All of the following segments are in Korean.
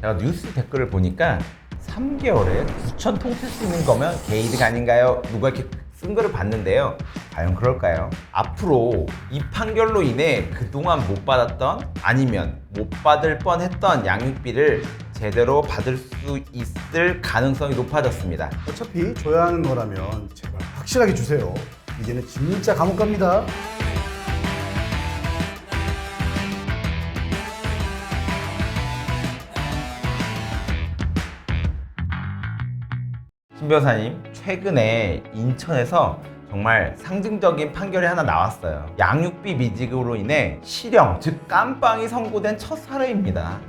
제가 뉴스 댓글을 보니까 3개월에 9,000통 쓸 수 있는 거면 개이득 아닌가요? 누가 이렇게 쓴 거를 봤는데요. 과연 그럴까요? 앞으로 이 판결로 인해 그동안 못 받았던 아니면 못 받을 뻔했던 양육비를 제대로 받을 수 있을 가능성이 높아졌습니다. 어차피 줘야 하는 거라면 제발 확실하게 주세요. 이제는 진짜 감옥 갑니다. 신 변호사님, 최근에 인천에서 정말 상징적인 판결이 하나 나왔어요. 양육비 미지급으로 인해 실형, 즉 깜빵이 선고된 첫 사례입니다.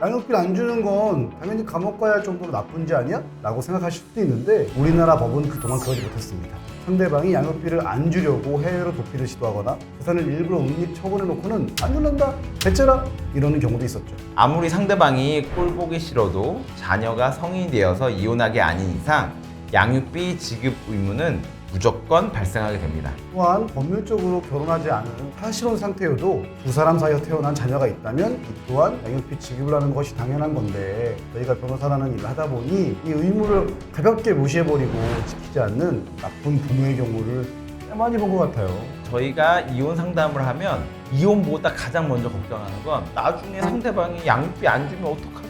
양육비를 안 주는 건 당연히 감옥 가야 할 정도로 나쁜 지 아니야? 라고 생각하실 수도 있는데 우리나라 법은 그동안 그러지 못했습니다. 상대방이 양육비를 안 주려고 해외로 도피를 시도하거나 재산을 일부러 은닉 처분해놓고는 안 줄란다, 배째라 이러는 경우도 있었죠. 아무리 상대방이 꼴보기 싫어도 자녀가 성인이 되어서 이혼하게 아닌 이상 양육비 지급 의무는 무조건 발생하게 됩니다. 또한 법률적으로 결혼하지 않은 사실혼 상태여도 두 사람 사이에 태어난 자녀가 있다면 이 또한 양육비 지급을 하는 것이 당연한 건데 저희가 변호사라는 일을 하다 보니 이 의무를 가볍게 무시해버리고 지키지 않는 나쁜 부모의 경우를 꽤 많이 본 것 같아요. 저희가 이혼 상담을 하면 이혼보다 가장 먼저 걱정하는 건 나중에 상대방이 양육비 안 주면 어떡하죠?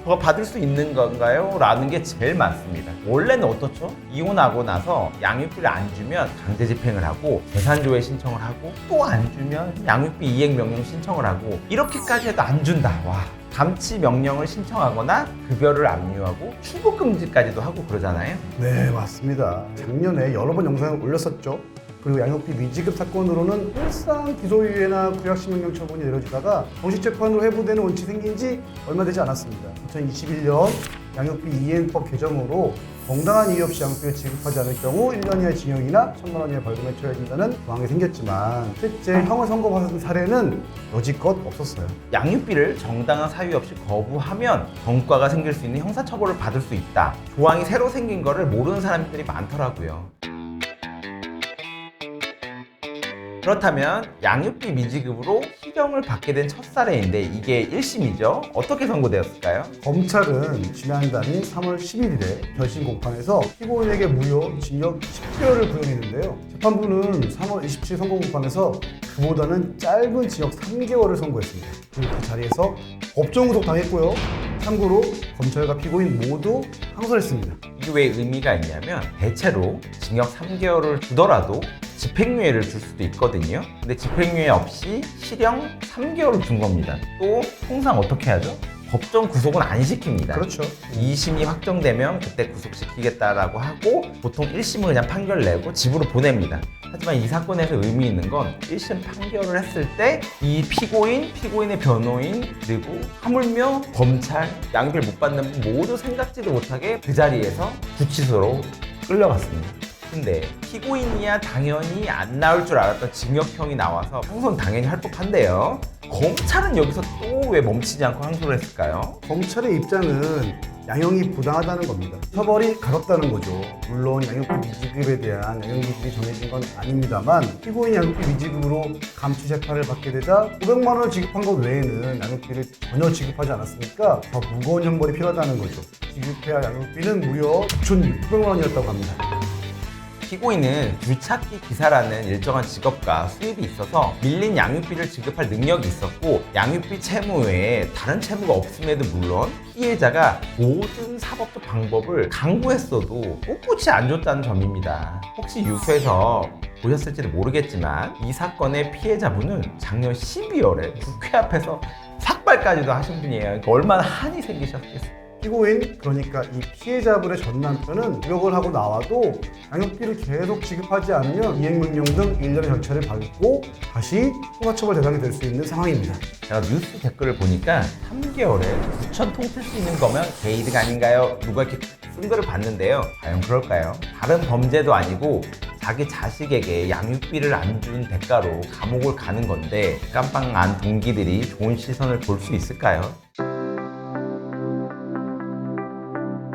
저가 받을 수 있는 건가요? 라는 게 제일 많습니다. 원래는 어떻죠? 이혼하고 나서 양육비를 안 주면 강제 집행을 하고 재산조회 신청을 하고 또 안 주면 양육비 이행 명령 신청을 하고 이렇게까지 해도 안 준다. 와. 감치 명령을 신청하거나 급여를 압류하고 출국 금지까지도 하고 그러잖아요. 네, 맞습니다. 작년에 여러 번 영상을 올렸었죠. 그리고 양육비 미지급 사건으로는 일상 기소유예나 구약식명령 처분이 내려지다가 정식 재판으로 회부되는 원칙이 생긴 지 얼마 되지 않았습니다. 2021년 양육비 이행법 개정으로 정당한 이유 없이 양육비를 지급하지 않을 경우 1년 이하의 징역이나 1,000만 원 이하의 벌금에 처해진다는 조항이 생겼지만 실제 형을 선고받은 사례는 여지껏 없었어요. 양육비를 정당한 사유 없이 거부하면 전과가 생길 수 있는 형사처벌을 받을 수 있다. 조항이 새로 생긴 거를 모르는 사람들이 많더라고요. 그렇다면 양육비 미지급으로 실형을 받게 된 첫 사례인데 이게 1심이죠. 어떻게 선고되었을까요? 검찰은 지난달 3월 11일에 결심 공판에서 피고인에게 무효 징역 10개월을 구형했는데요. 재판부는 3월 27일 선고 공판에서 그보다는 짧은 징역 3개월을 선고했습니다. 그리고 그 자리에서 법정 구속 당했고요. 참고로 검찰과 피고인 모두 항소했습니다. 이게 왜 의미가 있냐면 대체로 징역 3개월을 주더라도 집행유예를 줄 수도 있거든요. 근데 집행유예 없이 실형 3개월을 준 겁니다. 또 통상 어떻게 하죠? 법정 구속은 안 시킵니다. 그렇죠. 2심이 확정되면 그때 구속시키겠다라고 하고 보통 1심은 그냥 판결 내고 집으로 보냅니다. 하지만 이 사건에서 의미 있는 건 1심 판결을 했을 때 이 피고인, 피고인의 변호인, 그리고 하물며 검찰, 양육비를 못 받는 분 모두 생각지도 못하게 그 자리에서 구치소로 끌려갔습니다. 근데 피고인이야 당연히 안 나올 줄 알았던 징역형이 나와서 항소는 당연히 할 법한데요. 검찰은 여기서 또 왜 멈추지 않고 항소를 했을까요? 검찰의 입장은 양형이 부당하다는 겁니다. 처벌이 가볍다는 거죠. 물론 양육비 미지급에 대한 양형 기준이 정해진 건 아닙니다만 피고인 양육비 미지급으로 감추 재판을 받게 되자 500만 원을 지급한 것 외에는 양육비를 전혀 지급하지 않았으니까 더 무거운 형벌이 필요하다는 거죠. 지급해야 할 양육비는 무려 9,600만 원이었다고 합니다. 피고인은 귤찾기 기사라는 일정한 직업과 수입이 있어서 밀린 양육비를 지급할 능력이 있었고 양육비 채무 외에 다른 채무가 없음에도 물론 피해자가 모든 사법적 방법을 강구했어도 꿋꿋이 안 줬다는 점입니다. 혹시 유튜브에서 보셨을지도 모르겠지만 이 사건의 피해자분은 작년 12월에 국회 앞에서 삭발까지도 하신 분이에요. 그러니까 얼마나 한이 생기셨겠어요. 피고인, 그러니까 이 피해자분의 전 남편은 구역을 하고 나와도 양육비를 계속 지급하지 않으면 이행명령 등 일련의 절차를 밟고 다시 형사처벌 대상이 될 수 있는 상황입니다. 제가 뉴스 댓글을 보니까 3개월에 9,000통 쓸 수 있는 거면 개이득 아닌가요? 누가 이렇게 쓴 거를 봤는데요. 과연 그럴까요? 다른 범죄도 아니고 자기 자식에게 양육비를 안 준 대가로 감옥을 가는 건데 깜빵 안 동기들이 좋은 시선을 볼 수 있을까요?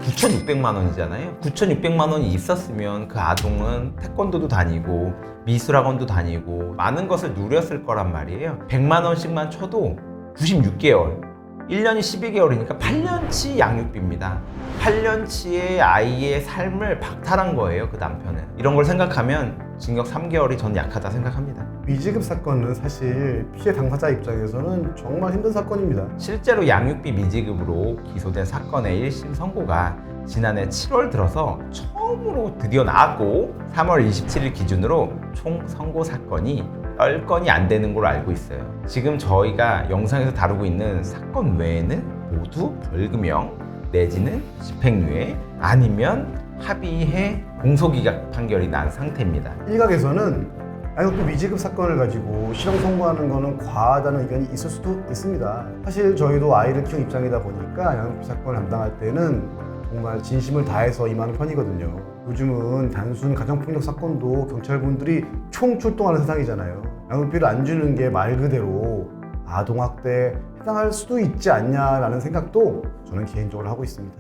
9,600만 원이잖아요. 9,600만 원이 있었으면 그 아동은 태권도도 다니고 미술학원도 다니고 많은 것을 누렸을 거란 말이에요. 100만 원씩만 쳐도 96개월, 1년이 12개월이니까 8년치 양육비입니다. 8년치의 아이의 삶을 박탈한 거예요, 그 남편은. 이런 걸 생각하면 징역 3개월이 전 약하다 생각합니다. 미지급 사건은 사실 피해 당사자 입장에서는 정말 힘든 사건입니다. 실제로 양육비 미지급으로 기소된 사건의 1심 선고가 지난해 7월 들어서 처음으로 드디어 나왔고 3월 27일 기준으로 총 선고 사건이 10건이 안 되는 걸로 알고 있어요. 지금 저희가 영상에서 다루고 있는 사건 외에는 모두 벌금형 내지는 집행유예 아니면 합의해 공소기각 판결이 난 상태입니다. 일각에서는 양육비 미지급 사건을 가지고 실형 선고하는 거는 과하다는 의견이 있을 수도 있습니다. 사실 저희도 아이를 키운 입장이다 보니까 양육비 사건을 담당할 때는 정말 진심을 다해서 임하는 편이거든요. 요즘은 단순 가정폭력 사건도 경찰분들이 총출동하는 세상이잖아요. 양육비를 안 주는 게 말 그대로 아동학대에 해당할 수도 있지 않냐라는 생각도 저는 개인적으로 하고 있습니다.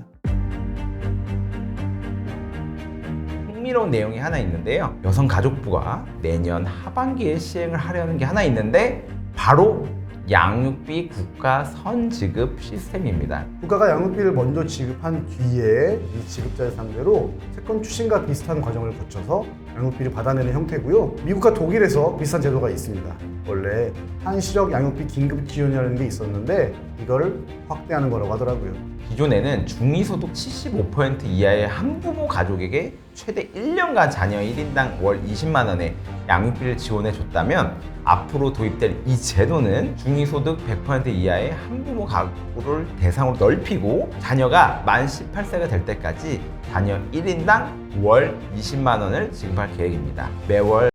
흥미로운 내용이 하나 있는데요. 여성가족부가 내년 하반기에 시행을 하려는 게 하나 있는데 바로 양육비 국가 선지급 시스템입니다. 국가가 양육비를 먼저 지급한 뒤에 이 지급자를 상대로 채권 추심과 비슷한 과정을 거쳐서 양육비를 받아내는 형태고요. 미국과 독일에서 비슷한 제도가 있습니다. 원래 한시적 양육비 긴급 지원이라는 게 있었는데 이걸 확대하는 거라고 하더라고요. 기존에는 중위소득 75% 이하의 한부모 가족에게 최대 1년간 자녀 1인당 월 20만 원의 양육비를 지원해 줬다면 앞으로 도입될 이 제도는 중위소득 100% 이하의 한부모 가구를 대상으로 넓히고 자녀가 만 18세가 될 때까지 자녀 1인당 월 20만 원을 지급할 계획입니다. 매월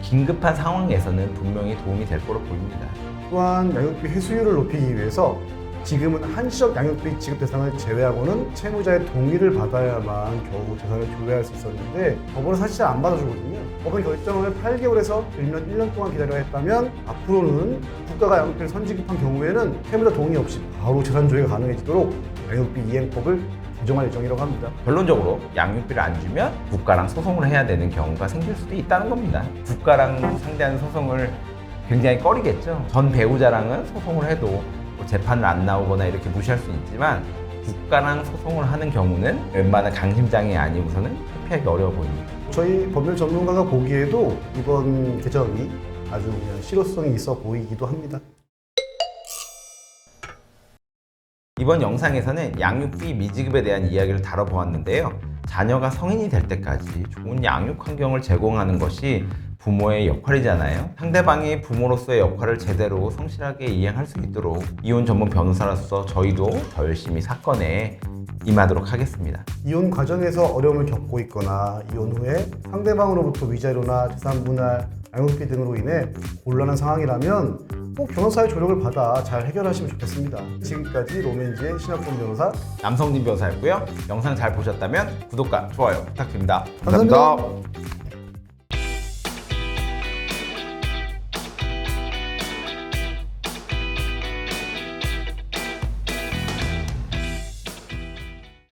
긴급한 상황에서는 분명히 도움이 될 거로 보입니다. 또한 양육비 회수율을 높이기 위해서 지금은 한시적 양육비 지급 대상을 제외하고는 채무자의 동의를 받아야만 겨우 재산을 조회할 수 있었는데 법원은 사실 안 받아주거든요. 법원 결정을 8개월에서 길면 1년 동안 기다려야 했다면 앞으로는 국가가 양육비를 선지급한 경우에는 채무자 동의 없이 바로 재산 조회가 가능해지도록 양육비 이행법을 개정할 예정이라고 합니다. 결론적으로 양육비를 안 주면 국가랑 소송을 해야 되는 경우가 생길 수도 있다는 겁니다. 국가랑 상대하는 소송을 굉장히 꺼리겠죠. 전 배우자랑은 소송을 해도 뭐 재판을 안 나오거나 이렇게 무시할 수 있지만 국가랑 소송을 하는 경우는 웬만한 강심장애 아니고서는 회피하기 어려워 보입니다. 저희 법률 전문가가 보기에도 이번 개정이 아주 그냥 실효성이 있어 보이기도 합니다. 이번 영상에서는 양육비 미지급에 대한 이야기를 다뤄보았는데요. 자녀가 성인이 될 때까지 좋은 양육 환경을 제공하는 것이 부모의 역할이잖아요. 상대방이 부모로서의 역할을 제대로 성실하게 이행할 수 있도록 이혼 전문 변호사로서 저희도 더 열심히 사건에 임하도록 하겠습니다. 이혼 과정에서 어려움을 겪고 있거나 이혼 후에 상대방으로부터 위자료나 재산 분할, 양육비 등으로 인해 곤란한 상황이라면 꼭 변호사의 조력을 받아 잘 해결하시면 좋겠습니다. 지금까지 로맨지의 신학종 변호사 남성진 변호사였고요. 영상 잘 보셨다면 구독과 좋아요 부탁드립니다. 감사합니다.